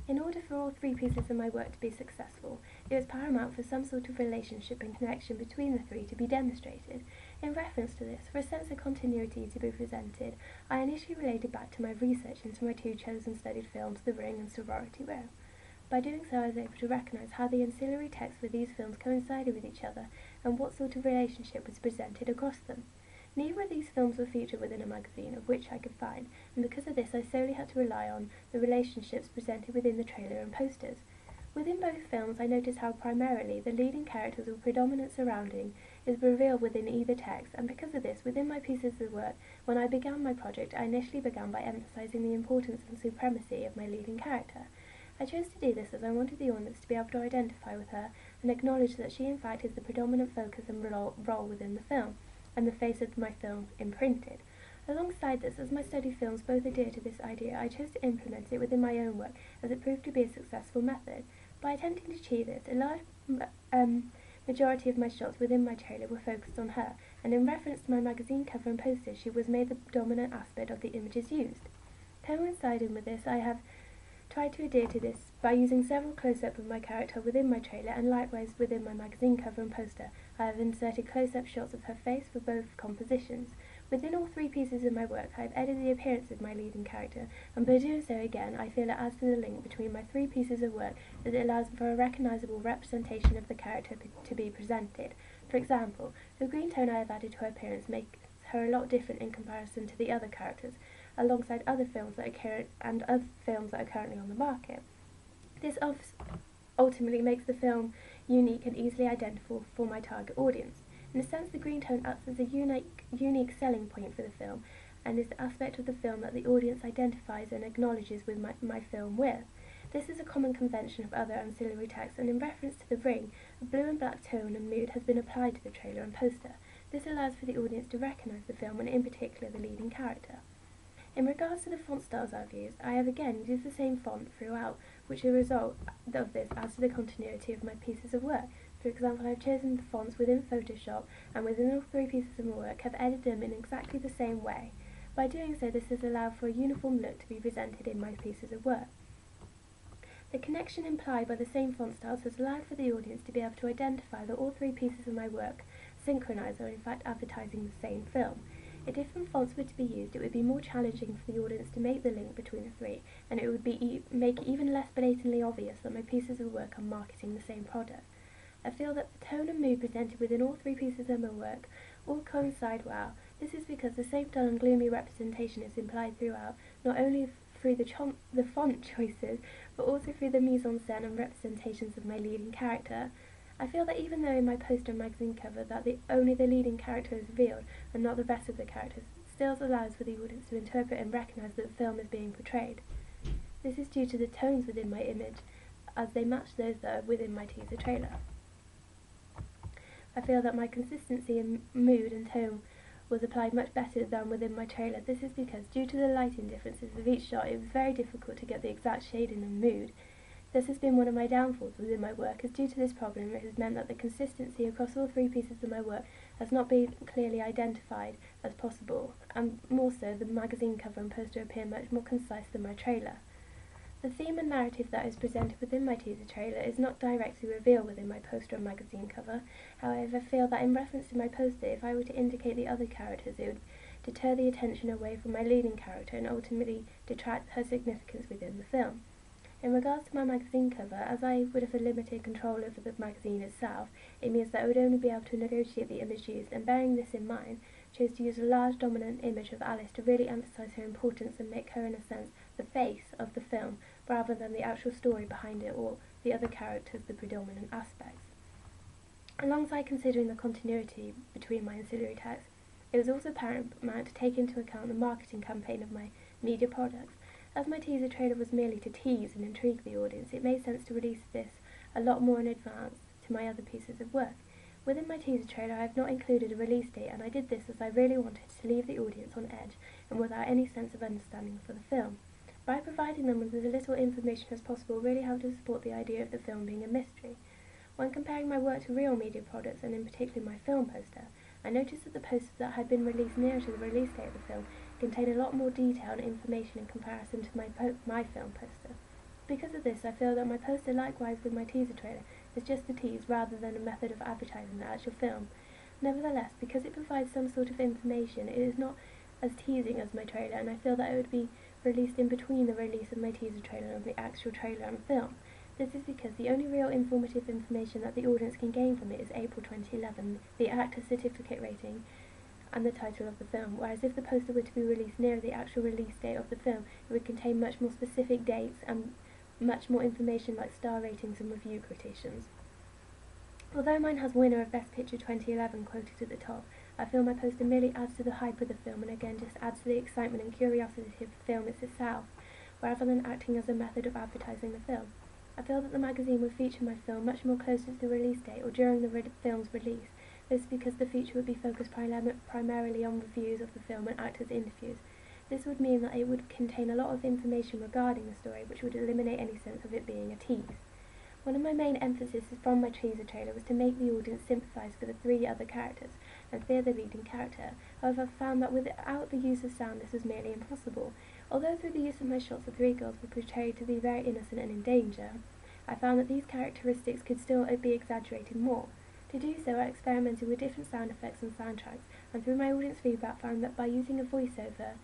In order for all three pieces of my work to be successful, it was paramount for some sort of relationship and connection between the three to be demonstrated. In reference to this, for a sense of continuity to be presented, I initially related back to my research into my two chosen studied films, The Ring and Sorority Row. By doing so, I was able to recognise how the ancillary texts for these films coincided with each other and what sort of relationship was presented across them. Neither of these films were featured within a magazine of which I could find, and because of this I solely had to rely on the relationships presented within the trailer and posters. Within both films I noticed how primarily the leading characters or predominant surrounding is revealed within either text, and because of this, within my pieces of work, when I began my project, I initially began by emphasising the importance and supremacy of my leading character. I chose to do this as I wanted the audience to be able to identify with her and acknowledge that she in fact is the predominant focus and role within the film, and the face of my film imprinted. Alongside this, as my study films both adhere to this idea, I chose to implement it within my own work, as it proved to be a successful method. By attempting to achieve this, a large majority of my shots within my trailer were focused on her, and in reference to my magazine cover and posters, she was made the dominant aspect of the images used. Coinciding with this, I have tried to adhere to this by using several close-ups of my character within my trailer, and likewise within my magazine cover and poster. I have inserted close-up shots of her face for both compositions. Within all three pieces of my work, I have edited the appearance of my leading character, and by doing so again, I feel it adds to the link between my three pieces of work, as it allows for a recognisable representation of the character to be presented. For example, the green tone I have added to her appearance makes her a lot different in comparison to the other characters, alongside other films that are currently on the market. This ultimately makes the film unique and easily identifiable for my target audience. In a sense, the green tone acts as a unique selling point for the film, and is the aspect of the film that the audience identifies and acknowledges with my film with. This is a common convention of other ancillary texts, and in reference to the ring, a blue and black tone and mood has been applied to the trailer and poster. This allows for the audience to recognise the film and in particular the leading character. In regards to the font styles I've used, I have again used the same font throughout, which as a result of this adds to the continuity of my pieces of work. For example, I have chosen the fonts within Photoshop, and within all three pieces of my work have edited them in exactly the same way. By doing so, this has allowed for a uniform look to be presented in my pieces of work. The connection implied by the same font styles has allowed for the audience to be able to identify that all three pieces of my work synchronise or in fact advertising the same film. If different fonts were to be used, it would be more challenging for the audience to make the link between the three, and it would make it even less blatantly obvious that my pieces of work are marketing the same product. I feel that the tone and mood presented within all three pieces of my work all coincide well. This is because the same dull and gloomy representation is implied throughout, not only through the font choices, but also through the mise-en-scène and representations of my leading character. I feel that even though in my poster and magazine cover that only the leading character is revealed and not the rest of the characters, it still allows for the audience to interpret and recognise that the film is being portrayed. This is due to the tones within my image, as they match those that are within my teaser trailer. I feel that my consistency in mood and tone was applied much better than within my trailer. This is because, due to the lighting differences of each shot, it was very difficult to get the exact shading and mood. This has been one of my downfalls within my work, as due to this problem it has meant that the consistency across all three pieces of my work has not been clearly identified as possible, and more so, the magazine cover and poster appear much more concise than my trailer. The theme and narrative that is presented within my teaser trailer is not directly revealed within my poster and magazine cover. However, I feel that in reference to my poster, if I were to indicate the other characters, it would deter the attention away from my leading character and ultimately detract her significance within the film. In regards to my magazine cover, as I would have a limited control over the magazine itself, it means that I would only be able to negotiate the image used, and bearing this in mind, chose to use a large dominant image of Alice to really emphasise her importance and make her, in a sense, the face of the film, rather than the actual story behind it or the other characters the predominant aspects. Alongside considering the continuity between my ancillary texts, it was also paramount to take into account the marketing campaign of my media products. As my teaser trailer was merely to tease and intrigue the audience, it made sense to release this a lot more in advance to my other pieces of work. Within my teaser trailer, I have not included a release date, and I did this as I really wanted to leave the audience on edge and without any sense of understanding for the film. By providing them with as little information as possible really helped to support the idea of the film being a mystery. When comparing my work to real media products, and in particular my film poster, I noticed that the posters that had been released nearer to the release date of the film contained a lot more detail and information in comparison to my film poster. Because of this, I feel that my poster, likewise with my teaser trailer, is just a tease rather than a method of advertising the actual film. Nevertheless, because it provides some sort of information, it is not as teasing as my trailer, and I feel that it would be released in between the release of my teaser trailer and the actual trailer and film. This is because the only real informative information that the audience can gain from it is April 2011, the actor certificate rating, and the title of the film, whereas if the poster were to be released nearer the actual release date of the film, it would contain much more specific dates and much more information like star ratings and review quotations. Although mine has winner of Best Picture 2011 quoted at the top, I feel my poster merely adds to the hype of the film and again just adds to the excitement and curiosity of the film itself, rather than acting as a method of advertising the film. I feel that the magazine would feature my film much more closer to the release date or during the film's release. This is because the feature would be focused primarily on reviews of the film and actors' interviews. This would mean that it would contain a lot of information regarding the story, which would eliminate any sense of it being a tease. One of my main emphases from my teaser trailer was to make the audience sympathise for the three other characters and fear the leading character. However, I found that without the use of sound this was merely impossible. Although through the use of my shots the three girls were portrayed to be very innocent and in danger, I found that these characteristics could still be exaggerated more. To do so, I experimented with different sound effects and soundtracks, and through my audience feedback found that by using a voiceover,